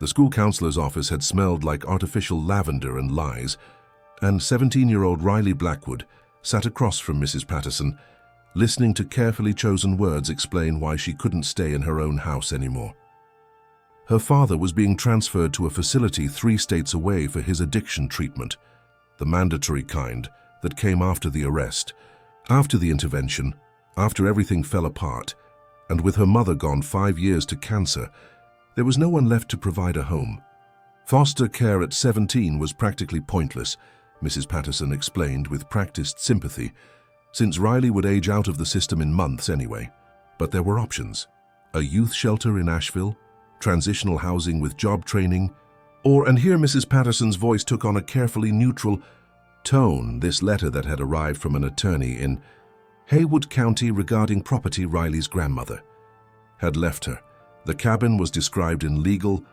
The school counselor's office had smelled like artificial lavender and lies, and 17-year-old Riley Blackwood sat across from Mrs. Patterson, listening to carefully chosen words explain why she couldn't stay in her own house anymore. Her father was being transferred to a facility 3 states away for his addiction treatment, the mandatory kind that came after the arrest. After the intervention, after everything fell apart, and with her mother gone 5 years to cancer, there was no one left to provide a home. Foster care at 17 was practically pointless, Mrs. Patterson explained with practiced sympathy, since Riley would age out of the system in months anyway. But there were options: a youth shelter in Asheville, transitional housing with job training, and here Mrs. Patterson's voice took on a carefully neutral tone, this letter that had arrived from an attorney in Haywood County regarding property Riley's grandmother had left her. The cabin was described in legal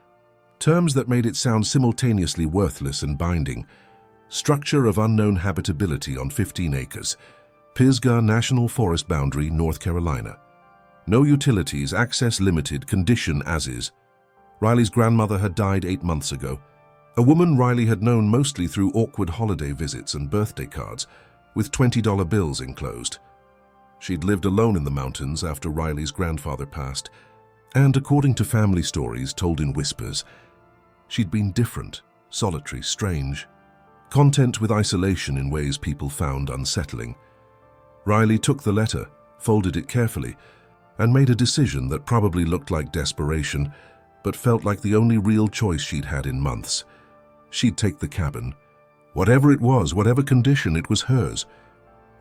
terms that made it sound simultaneously worthless and binding. Structure of unknown habitability on 15 acres. Pisgah National Forest boundary, North Carolina. No utilities, access limited, condition as is. Riley's grandmother had died 8 months ago. A woman Riley had known mostly through awkward holiday visits and birthday cards, with $20 bills enclosed. She'd lived alone in the mountains after Riley's grandfather passed, and according to family stories told in whispers, she'd been different, solitary, strange, content with isolation in ways people found unsettling. Riley took the letter, folded it carefully, and made a decision that probably looked like desperation, but felt like the only real choice she'd had in months. She'd take the cabin. Whatever it was, whatever condition, it was hers,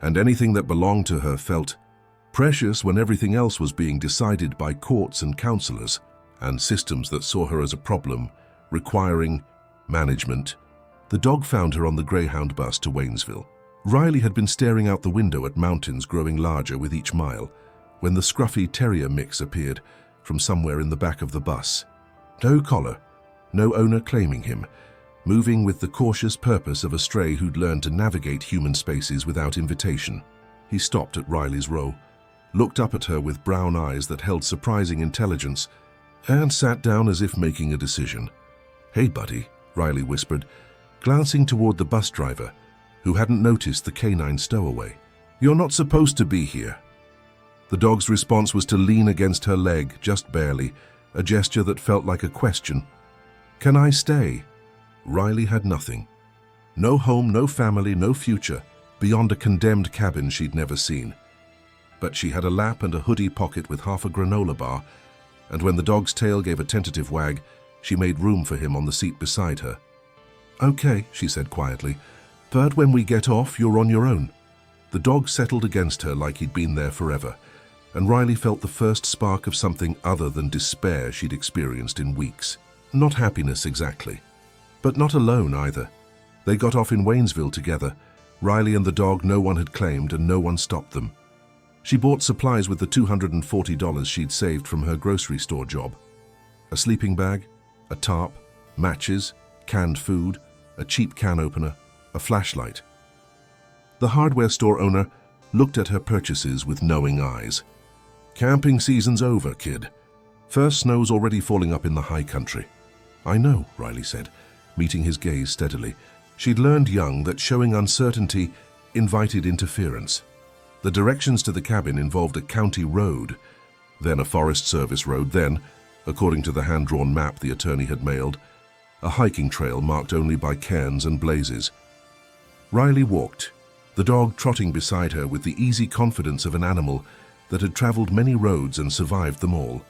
and anything that belonged to her felt precious when everything else was being decided by courts and counselors and systems that saw her as a problem, requiring management. The dog found her on the Greyhound bus to Waynesville. Riley had been staring out the window at mountains growing larger with each mile when the scruffy terrier mix appeared from somewhere in the back of the bus. No collar, no owner claiming him, moving with the cautious purpose of a stray who'd learned to navigate human spaces without invitation. He stopped at Riley's row, looked up at her with brown eyes that held surprising intelligence, and sat down as if making a decision. "Hey, buddy," Riley whispered, glancing toward the bus driver, who hadn't noticed the canine stowaway. "You're not supposed to be here." The dog's response was to lean against her leg, just barely, a gesture that felt like a question. "Can I stay?" Riley had nothing. No home, no family, no future, beyond a condemned cabin she'd never seen. But she had a lap and a hoodie pocket with half a granola bar, and when the dog's tail gave a tentative wag, she made room for him on the seat beside her. "Okay," she said quietly, "but when we get off, you're on your own." The dog settled against her like he'd been there forever, and Riley felt the first spark of something other than despair she'd experienced in weeks. Not happiness exactly, but not alone either. They got off in Waynesville together. Riley and the dog no one had claimed, and no one stopped them. She bought supplies with the $240 she'd saved from her grocery store job. A sleeping bag, a tarp, matches, canned food, a cheap can opener, a flashlight. The hardware store owner looked at her purchases with knowing eyes. "Camping season's over, kid. First snow's already falling up in the high country." "I know," Riley said, meeting his gaze steadily. She'd learned young that showing uncertainty invited interference. The directions to the cabin involved a county road, then a Forest Service road, then, according to the hand-drawn map the attorney had mailed, a hiking trail marked only by cairns and blazes. Riley walked, the dog trotting beside her with the easy confidence of an animal that had traveled many roads and survived them all.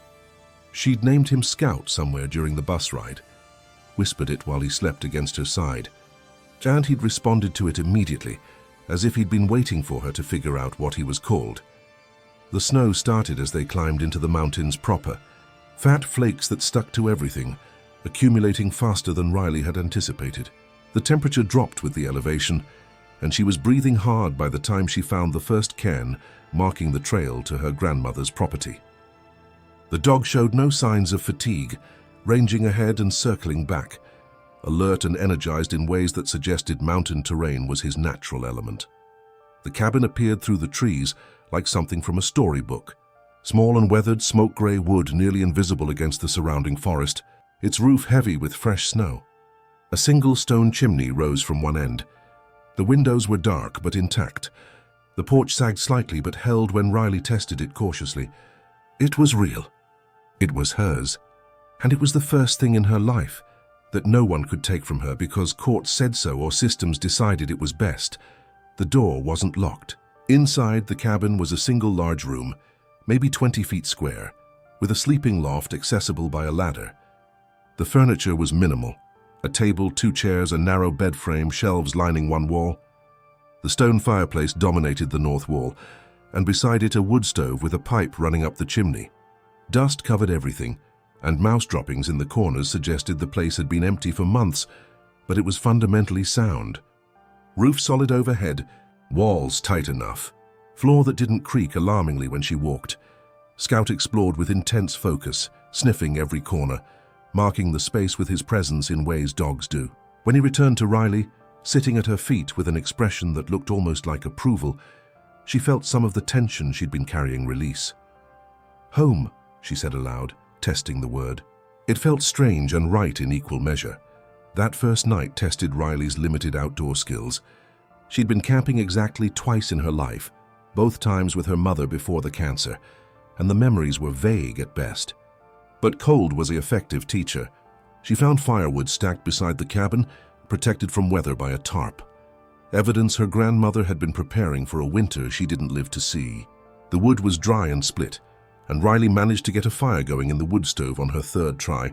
She'd named him Scout somewhere during the bus ride, whispered it while he slept against her side, and he'd responded to it immediately, as if he'd been waiting for her to figure out what he was called. The snow started as they climbed into the mountains proper, fat flakes that stuck to everything, accumulating faster than Riley had anticipated. The temperature dropped with the elevation, and she was breathing hard by the time she found the first cairn marking the trail to her grandmother's property. The dog showed no signs of fatigue, ranging ahead and circling back, alert and energized in ways that suggested mountain terrain was his natural element. The cabin appeared through the trees like something from a storybook. Small and weathered, smoke-gray wood nearly invisible against the surrounding forest, its roof heavy with fresh snow. A single stone chimney rose from one end. The windows were dark but intact. The porch sagged slightly but held when Riley tested it cautiously. It was real. It was hers. And it was the first thing in her life that no one could take from her because courts said so or systems decided it was best. The door wasn't locked. Inside the cabin was a single large room, maybe 20 feet square, with a sleeping loft accessible by a ladder. The furniture was minimal. A table, 2 chairs, a narrow bed frame, shelves lining one wall. The stone fireplace dominated the north wall, and beside it a wood stove with a pipe running up the chimney. Dust covered everything, and mouse droppings in the corners suggested the place had been empty for months, but it was fundamentally sound. Roof solid overhead, walls tight enough, floor that didn't creak alarmingly when she walked. Scout explored with intense focus, sniffing every corner, marking the space with his presence in ways dogs do. When he returned to Riley, sitting at her feet with an expression that looked almost like approval, she felt some of the tension she'd been carrying release. "Home," she said aloud, testing the word. It felt strange and right in equal measure. That first night tested Riley's limited outdoor skills. She'd been camping exactly twice in her life, both times with her mother before the cancer, and the memories were vague at best. But cold was an effective teacher. She found firewood stacked beside the cabin, protected from weather by a tarp. Evidence her grandmother had been preparing for a winter she didn't live to see. The wood was dry and split, and Riley managed to get a fire going in the wood stove on her third try,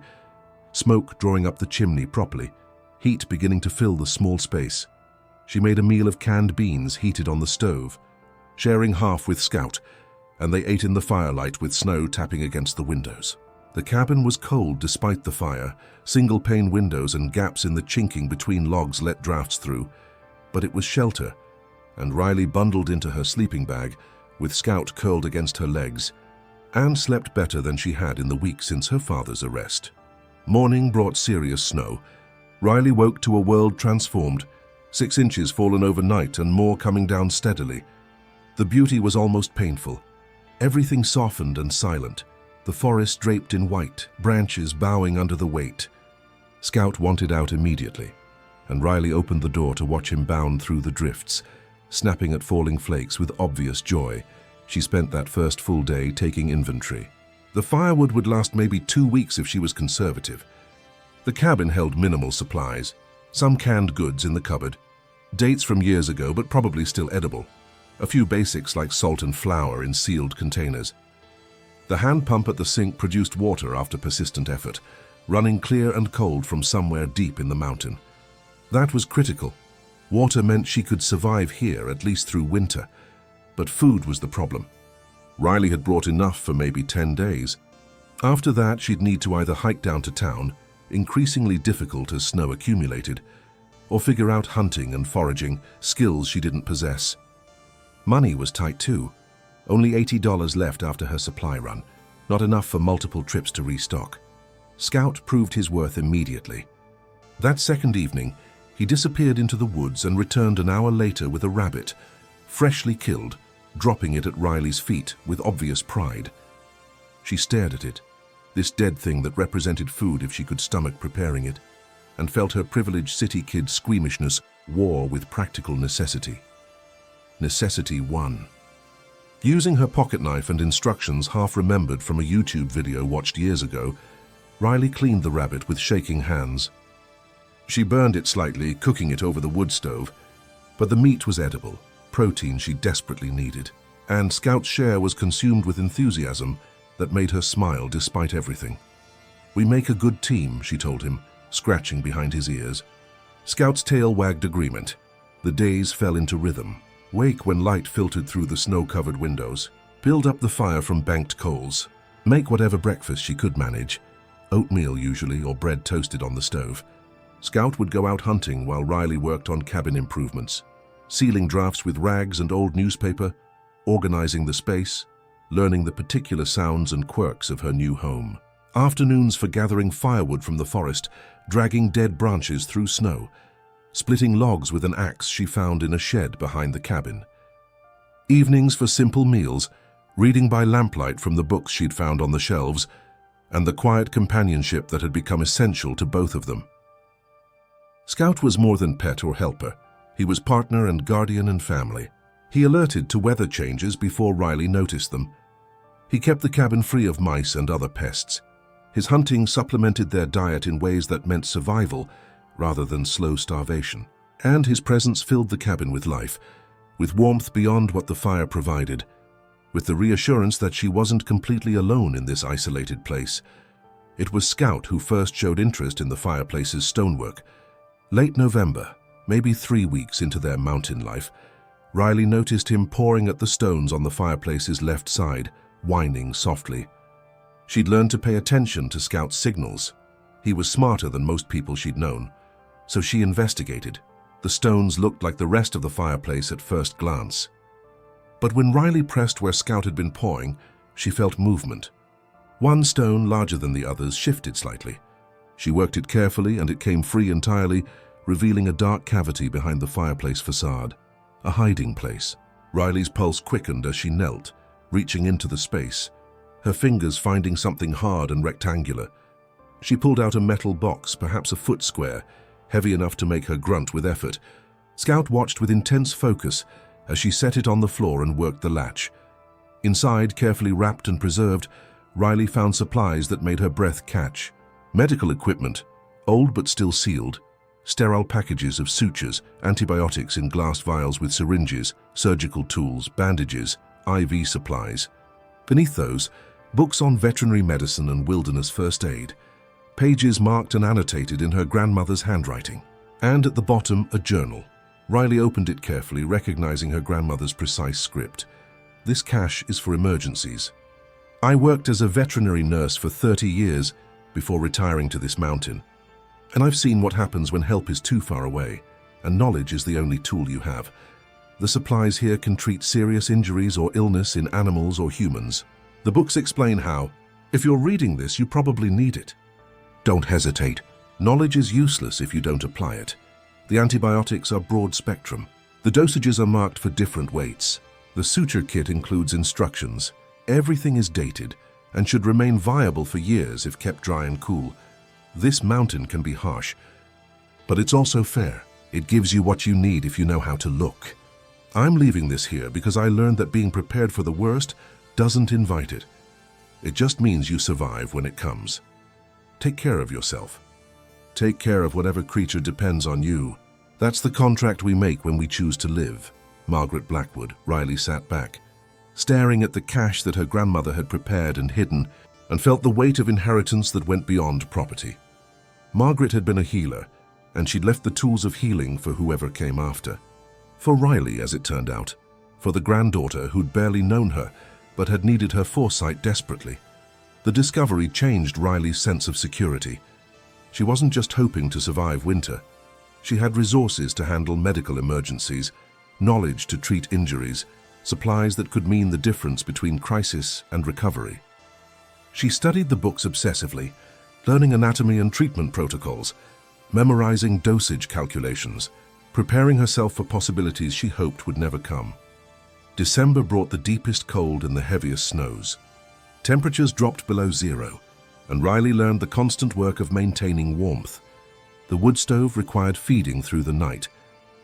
smoke drawing up the chimney properly, heat beginning to fill the small space. She made a meal of canned beans heated on the stove, sharing half with Scout, and they ate in the firelight with snow tapping against the windows. The cabin was cold despite the fire, single-pane windows and gaps in the chinking between logs let drafts through, but it was shelter, and Riley bundled into her sleeping bag, with Scout curled against her legs, and slept better than she had in the week since her father's arrest. Morning brought serious snow. Riley woke to a world transformed, 6 inches fallen overnight and more coming down steadily. The beauty was almost painful. Everything softened and silent, the forest draped in white, branches bowing under the weight. Scout wanted out immediately, and Riley opened the door to watch him bound through the drifts, snapping at falling flakes with obvious joy. She spent that first full day taking inventory. The firewood would last maybe 2 weeks if she was conservative. The cabin held minimal supplies, some canned goods in the cupboard, dates from years ago but probably still edible, a few basics like salt and flour in sealed containers. The hand pump at the sink produced water after persistent effort, running clear and cold from somewhere deep in the mountain. That was critical. Water meant she could survive here at least through winter, but food was the problem. Riley had brought enough for maybe 10 days. After that, she'd need to either hike down to town, increasingly difficult as snow accumulated, or figure out hunting and foraging, skills she didn't possess. Money was tight too. Only $80 left after her supply run, not enough for multiple trips to restock. Scout proved his worth immediately. That second evening, he disappeared into the woods and returned an hour later with a rabbit, freshly killed, dropping it at Riley's feet with obvious pride. She stared at it, this dead thing that represented food if she could stomach preparing it, and felt her privileged city kid squeamishness war with practical necessity. Necessity won. Using her pocket knife and instructions half remembered from a YouTube video watched years ago, Riley cleaned the rabbit with shaking hands. She burned it slightly, cooking it over the wood stove, but the meat was edible, protein she desperately needed, and Scout's share was consumed with enthusiasm that made her smile despite everything. "We make a good team," she told him, scratching behind his ears. Scout's tail wagged agreement. The days fell into rhythm. Wake when light filtered through the snow-covered windows. Build up the fire from banked coals. Make whatever breakfast she could manage. Oatmeal usually, or bread toasted on the stove. Scout would go out hunting while Riley worked on cabin improvements, sealing drafts with rags and old newspaper, organizing the space, learning the particular sounds and quirks of her new home. Afternoons for gathering firewood from the forest, dragging dead branches through snow, splitting logs with an axe she found in a shed behind the cabin. Evenings for simple meals, reading by lamplight from the books she'd found on the shelves, and the quiet companionship that had become essential to both of them. Scout was more than pet or helper. He was partner and guardian and family. He alerted to weather changes before Riley noticed them. He kept the cabin free of mice and other pests. His hunting supplemented their diet in ways that meant survival rather than slow starvation. And his presence filled the cabin with life, with warmth beyond what the fire provided, with the reassurance that she wasn't completely alone in this isolated place. It was Scout who first showed interest in the fireplace's stonework. Late November, maybe 3 weeks into their mountain life, Riley noticed him pawing at the stones on the fireplace's left side, whining softly. She'd learned to pay attention to Scout's signals. He was smarter than most people she'd known, so she investigated. The stones looked like the rest of the fireplace at first glance. But when Riley pressed where Scout had been pawing, she felt movement. One stone, larger than the others, shifted slightly. She worked it carefully and it came free entirely, revealing a dark cavity behind the fireplace facade. A hiding place. Riley's pulse quickened as she knelt, reaching into the space, her fingers finding something hard and rectangular. She pulled out a metal box, perhaps a foot square, heavy enough to make her grunt with effort. Scout watched with intense focus as she set it on the floor and worked the latch. Inside, carefully wrapped and preserved, Riley found supplies that made her breath catch. Medical equipment, old but still sealed, sterile packages of sutures, antibiotics in glass vials with syringes, surgical tools, bandages, IV supplies. Beneath those, books on veterinary medicine and wilderness first aid, pages marked and annotated in her grandmother's handwriting. And at the bottom, a journal. Riley opened it carefully, recognizing her grandmother's precise script. This cache is for emergencies. I worked as a veterinary nurse for 30 years before retiring to this mountain. And I've seen what happens when help is too far away, and knowledge is the only tool you have. The supplies here can treat serious injuries or illness in animals or humans. The books explain how. If you're reading this, you probably need it. Don't hesitate. Knowledge is useless if you don't apply it. The antibiotics are broad spectrum. The dosages are marked for different weights. The suture kit includes instructions. Everything is dated and should remain viable for years if kept dry and cool. This mountain can be harsh, but it's also fair. It gives you what you need if you know how to look. I'm leaving this here because I learned that being prepared for the worst doesn't invite it. It just means you survive when it comes. Take care of yourself. Take care of whatever creature depends on you. That's the contract we make when we choose to live. Margaret Blackwood. Riley sat back, staring at the cache that her grandmother had prepared and hidden, and felt the weight of inheritance that went beyond property. Margaret had been a healer, and she'd left the tools of healing for whoever came after. For Riley, as it turned out. For the granddaughter who'd barely known her, but had needed her foresight desperately. The discovery changed Riley's sense of security. She wasn't just hoping to survive winter. She had resources to handle medical emergencies, knowledge to treat injuries, supplies that could mean the difference between crisis and recovery. She studied the books obsessively, learning anatomy and treatment protocols, memorizing dosage calculations, preparing herself for possibilities she hoped would never come. December brought the deepest cold and the heaviest snows. Temperatures dropped below zero, and Riley learned the constant work of maintaining warmth. The wood stove required feeding through the night,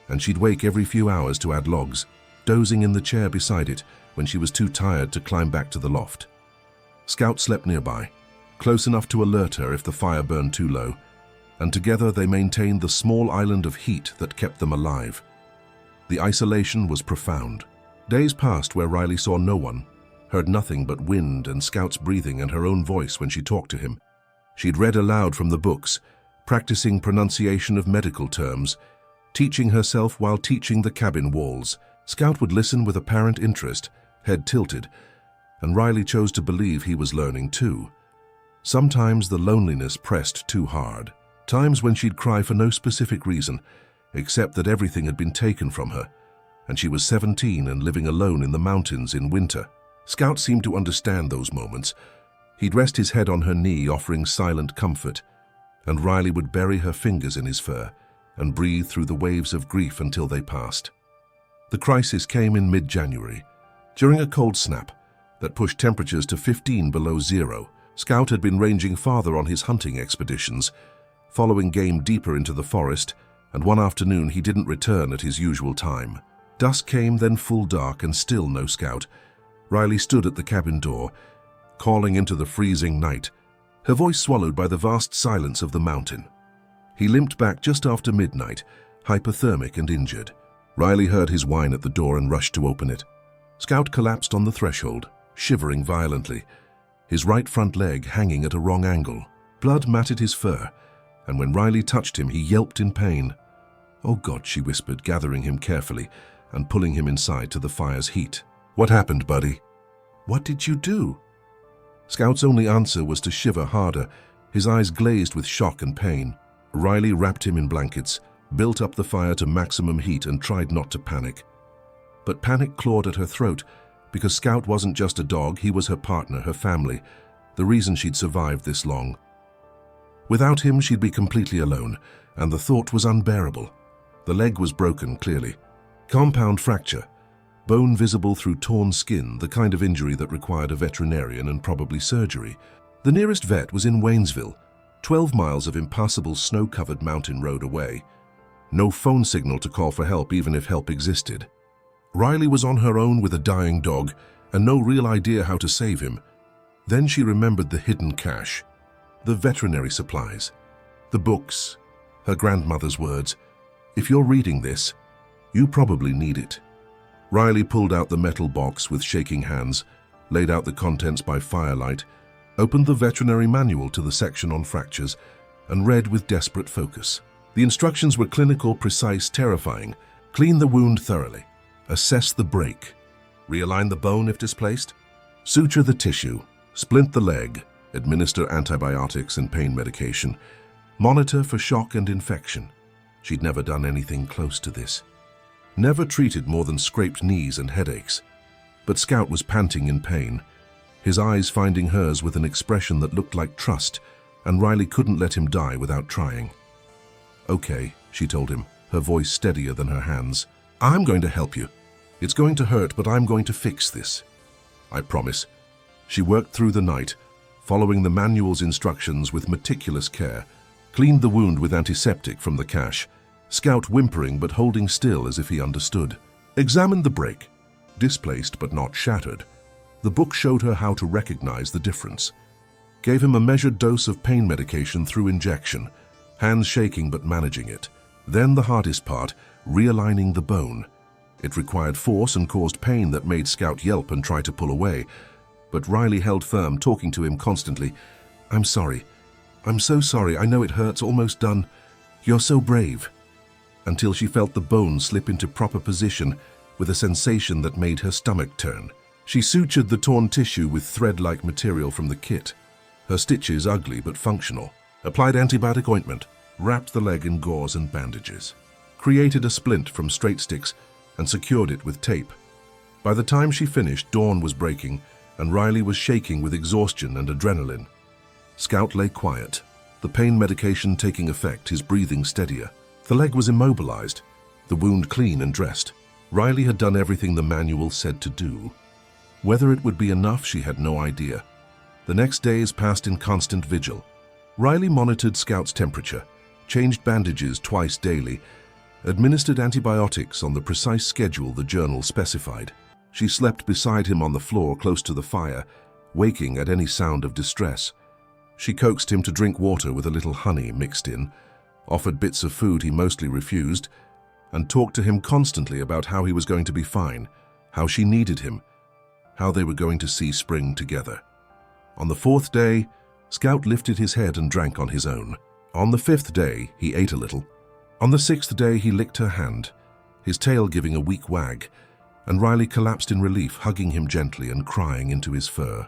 and she'd wake every few hours to add logs, dozing in the chair beside it when she was too tired to climb back to the loft. Scout slept nearby, close enough to alert her if the fire burned too low, and together they maintained the small island of heat that kept them alive. The isolation was profound. Days passed where Riley saw no one, heard nothing but wind and Scout's breathing and her own voice when she talked to him. She'd read aloud from the books, practicing pronunciation of medical terms, teaching herself while teaching the cabin walls. Scout would listen with apparent interest, head tilted, and Riley chose to believe he was learning too. Sometimes the loneliness pressed too hard. Times when she'd cry for no specific reason, except that everything had been taken from her, and she was 17 and living alone in the mountains in winter. Scout seemed to understand those moments. He'd rest his head on her knee, offering silent comfort, and Riley would bury her fingers in his fur and breathe through the waves of grief until they passed. The crisis came in mid-January, during a cold snap that pushed temperatures to 15 below zero. Scout had been ranging farther on his hunting expeditions, following game deeper into the forest, and one afternoon he didn't return at his usual time. Dusk came, then full dark, and still no Scout. Riley stood at the cabin door, calling into the freezing night, her voice swallowed by the vast silence of the mountain. He limped back just after midnight, hypothermic and injured. Riley heard his whine at the door and rushed to open it. Scout collapsed on the threshold, shivering violently, his right front leg hanging at a wrong angle. Blood matted his fur, and when Riley touched him, he yelped in pain. "Oh God," she whispered, gathering him carefully and pulling him inside to the fire's heat. "What happened, buddy?" "What did you do?" Scout's only answer was to shiver harder, his eyes glazed with shock and pain. Riley wrapped him in blankets, built up the fire to maximum heat, and tried not to panic. But panic clawed at her throat, because Scout wasn't just a dog, he was her partner, her family, the reason she'd survived this long. Without him, she'd be completely alone, and the thought was unbearable. The leg was broken, clearly. Compound fracture, bone visible through torn skin, the kind of injury that required a veterinarian and probably surgery. The nearest vet was in Waynesville, 12 miles of impassable snow-covered mountain road away. No phone signal to call for help, even if help existed. Riley was on her own with a dying dog, and no real idea how to save him. Then she remembered the hidden cache, the veterinary supplies, the books, her grandmother's words. "If you're reading this, you probably need it." Riley pulled out the metal box with shaking hands, laid out the contents by firelight, opened the veterinary manual to the section on fractures, and read with desperate focus. The instructions were clinical, precise, terrifying. Clean the wound thoroughly. Assess the break. Realign the bone if displaced. Suture the tissue. Splint the leg. Administer antibiotics and pain medication. Monitor for shock and infection. She'd never done anything close to this. Never treated more than scraped knees and headaches. But Scout was panting in pain, his eyes finding hers with an expression that looked like trust, and Riley couldn't let him die without trying. "Okay," she told him, her voice steadier than her hands. "I'm going to help you. It's going to hurt, but I'm going to fix this. I promise." She worked through the night, following the manual's instructions with meticulous care, cleaned the wound with antiseptic from the cache, Scout whimpering but holding still as if he understood. Examined the break, displaced but not shattered. The book showed her how to recognize the difference. Gave him a measured dose of pain medication through injection, hands shaking but managing it. Then the hardest part, realigning the bone. It required force and caused pain that made Scout yelp and try to pull away. But Riley held firm, talking to him constantly. "I'm sorry. I'm so sorry. I know it hurts, almost done. You're so brave." Until she felt the bone slip into proper position with a sensation that made her stomach turn. She sutured the torn tissue with thread-like material from the kit. Her stitches ugly but functional. Applied antibiotic ointment, wrapped the leg in gauze and bandages. Created a splint from straight sticks and secured it with tape. By the time she finished, dawn was breaking, and Riley was shaking with exhaustion and adrenaline. Scout lay quiet, the pain medication taking effect, his breathing steadier. The leg was immobilized, the wound clean and dressed. Riley had done everything the manual said to do. Whether it would be enough, she had no idea. The next days passed in constant vigil. Riley monitored Scout's temperature, changed bandages twice daily, administered antibiotics on the precise schedule the journal specified. She slept beside him on the floor close to the fire, waking at any sound of distress. She coaxed him to drink water with a little honey mixed in, offered bits of food he mostly refused, and talked to him constantly about how he was going to be fine, how she needed him, how they were going to see spring together. On the 4th day, Scout lifted his head and drank on his own. On the 5th day, he ate a little. On the 6th day, he licked her hand, his tail giving a weak wag, and Riley collapsed in relief, hugging him gently and crying into his fur.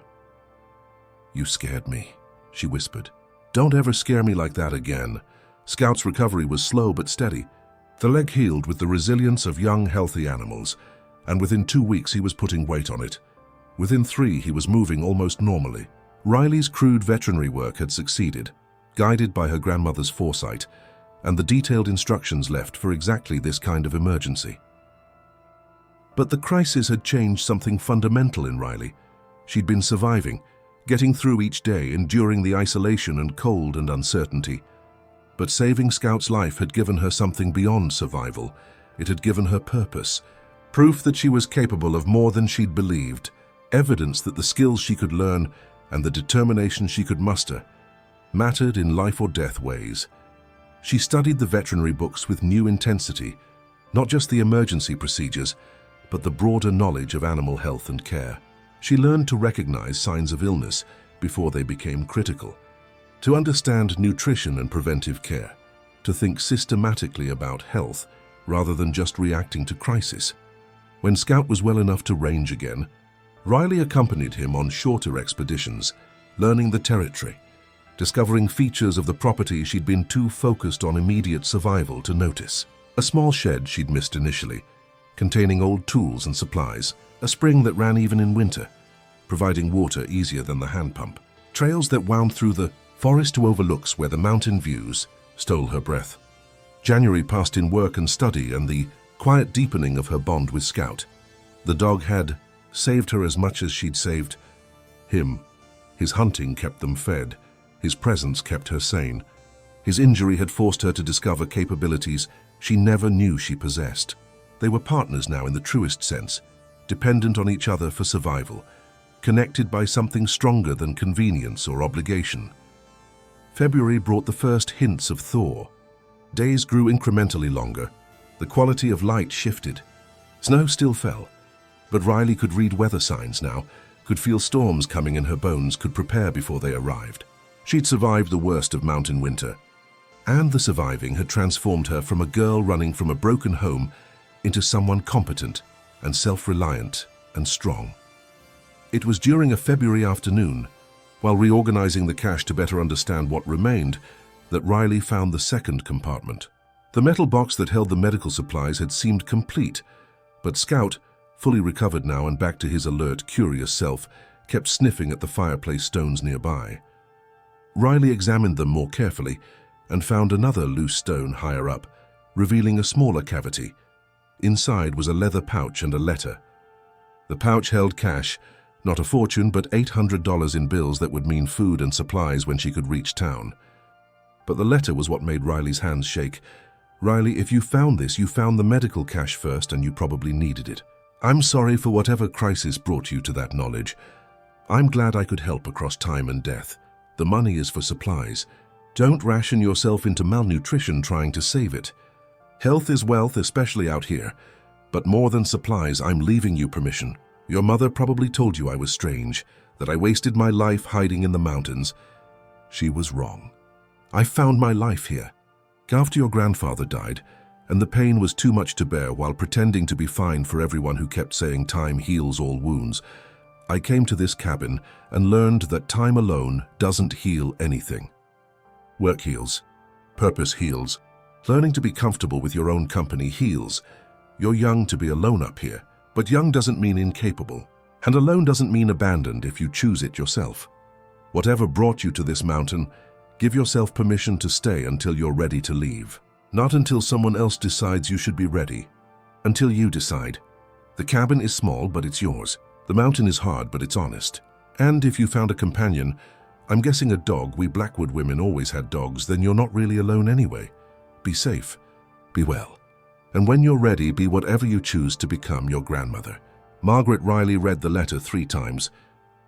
"You scared me," she whispered. "Don't ever scare me like that again." Scout's recovery was slow but steady. The leg healed with the resilience of young, healthy animals, and within 2 weeks he was putting weight on it. Within 3, he was moving almost normally. Riley's crude veterinary work had succeeded, guided by her grandmother's foresight, and the detailed instructions left for exactly this kind of emergency. But the crisis had changed something fundamental in Riley. She'd been surviving, getting through each day, enduring the isolation and cold and uncertainty. But saving Scout's life had given her something beyond survival. It had given her purpose, proof that she was capable of more than she'd believed, evidence that the skills she could learn and the determination she could muster mattered in life or death ways. She studied the veterinary books with new intensity, not just the emergency procedures, but the broader knowledge of animal health and care. She learned to recognize signs of illness before they became critical, to understand nutrition and preventive care, to think systematically about health rather than just reacting to crisis. When Scout was well enough to range again, Riley accompanied him on shorter expeditions, learning the territory, discovering features of the property she'd been too focused on immediate survival to notice. A small shed she'd missed initially, containing old tools and supplies, a spring that ran even in winter, providing water easier than the hand pump, trails that wound through the forest to overlooks where the mountain views stole her breath. January passed in work and study and the quiet deepening of her bond with Scout. The dog had saved her as much as she'd saved him. His hunting kept them fed. His presence kept her sane. His injury had forced her to discover capabilities she never knew she possessed. They were partners now in the truest sense, dependent on each other for survival, connected by something stronger than convenience or obligation. February brought the first hints of thaw. Days grew incrementally longer. The quality of light shifted. Snow still fell, but Riley could read weather signs now, could feel storms coming in her bones, could prepare before they arrived. She'd survived the worst of mountain winter, and the surviving had transformed her from a girl running from a broken home into someone competent and self-reliant and strong. It was during a February afternoon, while reorganizing the cache to better understand what remained, that Riley found the second compartment. The metal box that held the medical supplies had seemed complete, but Scout, fully recovered now and back to his alert, curious self, kept sniffing at the fireplace stones nearby. Riley examined them more carefully and found another loose stone higher up, revealing a smaller cavity. Inside was a leather pouch and a letter. The pouch held cash, not a fortune, but $800 in bills that would mean food and supplies when she could reach town. But the letter was what made Riley's hands shake. "Riley, if you found this, you found the medical cash first and you probably needed it. I'm sorry for whatever crisis brought you to that knowledge. I'm glad I could help across time and death. The money is for supplies. Don't ration yourself into malnutrition trying to save it. Health is wealth, especially out here. But more than supplies, I'm leaving you permission. Your mother probably told you I was strange, that I wasted my life hiding in the mountains. She was wrong. I found my life here. After your grandfather died, and the pain was too much to bear while pretending to be fine for everyone who kept saying time heals all wounds, I came to this cabin and learned that time alone doesn't heal anything. Work heals. Purpose heals. Learning to be comfortable with your own company heals. You're young to be alone up here, but young doesn't mean incapable. And alone doesn't mean abandoned if you choose it yourself. Whatever brought you to this mountain, give yourself permission to stay until you're ready to leave. Not until someone else decides you should be ready. Until you decide. The cabin is small, but it's yours. The mountain is hard, but it's honest. And if you found a companion, I'm guessing a dog, we Blackwood women always had dogs, then you're not really alone anyway. Be safe. Be well. And when you're ready, be whatever you choose to become your grandmother. Margaret Riley read the letter 3 times,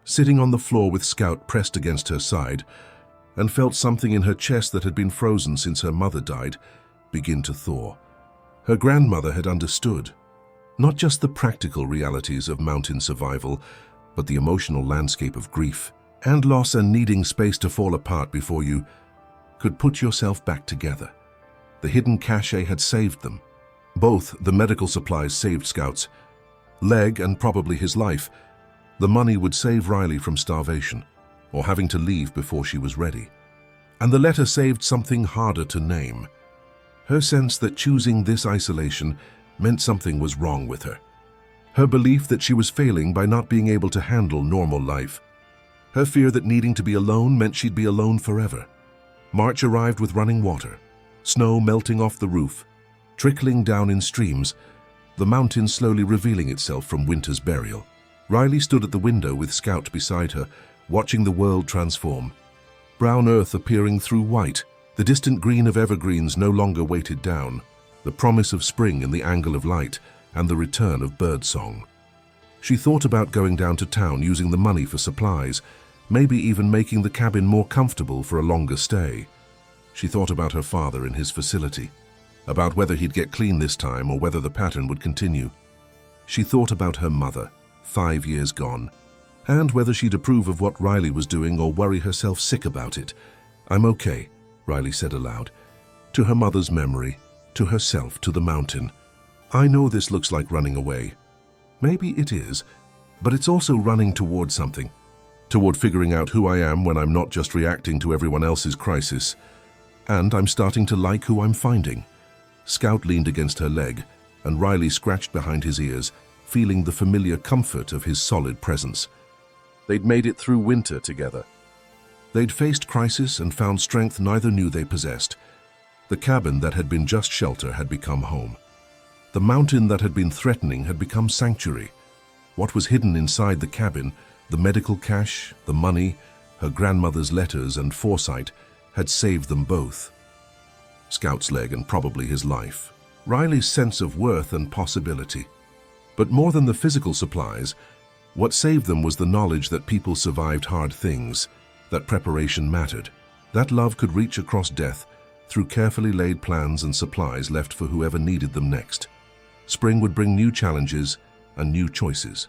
sitting on the floor with Scout pressed against her side, and felt something in her chest that had been frozen since her mother died begin to thaw. Her grandmother had understood. Not just the practical realities of mountain survival, but the emotional landscape of grief and loss and needing space to fall apart before you could put yourself back together. The hidden cache had saved them. Both the medical supplies saved Scout's leg and probably his life. The money would save Riley from starvation or having to leave before she was ready. And the letter saved something harder to name. Her sense that choosing this isolation meant something was wrong with her. Her belief that she was failing by not being able to handle normal life. Her fear that needing to be alone meant she'd be alone forever. March arrived with running water, snow melting off the roof, trickling down in streams, the mountain slowly revealing itself from winter's burial. Riley stood at the window with Scout beside her, watching the world transform. Brown earth appearing through white, the distant green of evergreens no longer weighted down, the promise of spring in the angle of light, and the return of birdsong. She thought about going down to town using the money for supplies, maybe even making the cabin more comfortable for a longer stay. She thought about her father in his facility, about whether he'd get clean this time or whether the pattern would continue. She thought about her mother, 5 years gone, and whether she'd approve of what Riley was doing or worry herself sick about it. "I'm okay," Riley said aloud, to her mother's memory, to herself, to the mountain. "I know this looks like running away. Maybe it is, but it's also running toward something, toward figuring out who I am when I'm not just reacting to everyone else's crisis. And I'm starting to like who I'm finding." Scout leaned against her leg, and Riley scratched behind his ears, feeling the familiar comfort of his solid presence. They'd made it through winter together. They'd faced crisis and found strength neither knew they possessed. The cabin that had been just shelter had become home. The mountain that had been threatening had become sanctuary. What was hidden inside the cabin, the medical cache, the money, her grandmother's letters and foresight, had saved them both. Scout's leg and probably his life. Riley's sense of worth and possibility. But more than the physical supplies, what saved them was the knowledge that people survived hard things, that preparation mattered, that love could reach across death through carefully laid plans and supplies left for whoever needed them next. Spring would bring new challenges and new choices.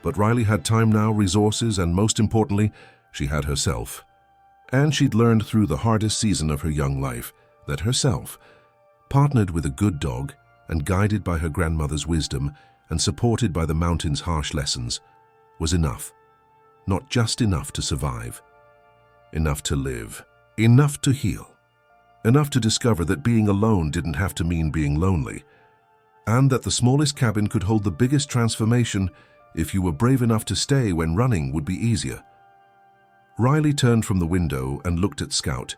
But Riley had time now, resources, and most importantly, she had herself. And she'd learned through the hardest season of her young life that herself, partnered with a good dog and guided by her grandmother's wisdom and supported by the mountain's harsh lessons, was enough. Not just enough to survive, enough to live, enough to heal, enough to discover that being alone didn't have to mean being lonely, and that the smallest cabin could hold the biggest transformation if you were brave enough to stay when running would be easier. Riley turned from the window and looked at Scout,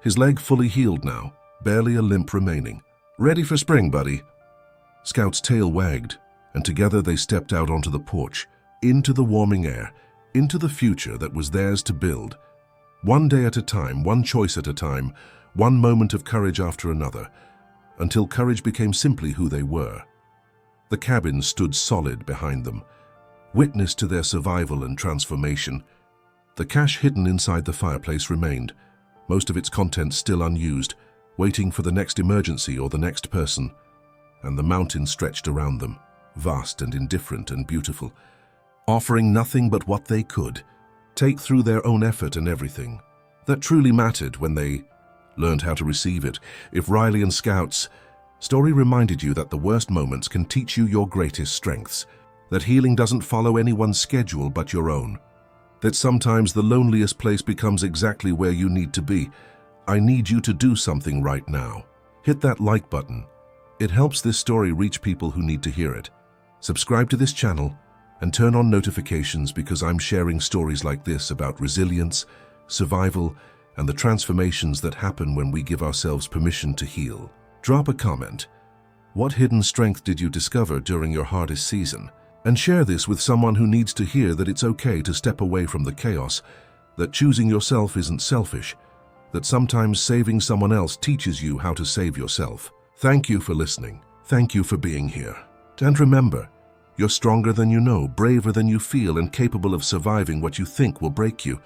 his leg fully healed now, barely a limp remaining. "Ready for spring, buddy?" Scout's tail wagged, and together they stepped out onto the porch, into the warming air, into the future that was theirs to build. One day at a time, one choice at a time, one moment of courage after another, until courage became simply who they were. The cabin stood solid behind them, witness to their survival and transformation. The cache hidden inside the fireplace remained, most of its contents still unused, waiting for the next emergency or the next person. And the mountain stretched around them, vast and indifferent and beautiful, offering nothing but what they could take through their own effort and everything that truly mattered when they learned how to receive it. If Riley and Scout's story reminded you that the worst moments can teach you your greatest strengths, that healing doesn't follow anyone's schedule but your own, that sometimes the loneliest place becomes exactly where you need to be, I need you to do something right now. Hit that like button. It helps this story reach people who need to hear it. Subscribe to this channel and turn on notifications because I'm sharing stories like this about resilience, survival, and the transformations that happen when we give ourselves permission to heal. Drop a comment. What hidden strength did you discover during your hardest season? And share this with someone who needs to hear that it's okay to step away from the chaos, that choosing yourself isn't selfish, that sometimes saving someone else teaches you how to save yourself. Thank you for listening. Thank you for being here. And remember, you're stronger than you know, braver than you feel, and capable of surviving what you think will break you.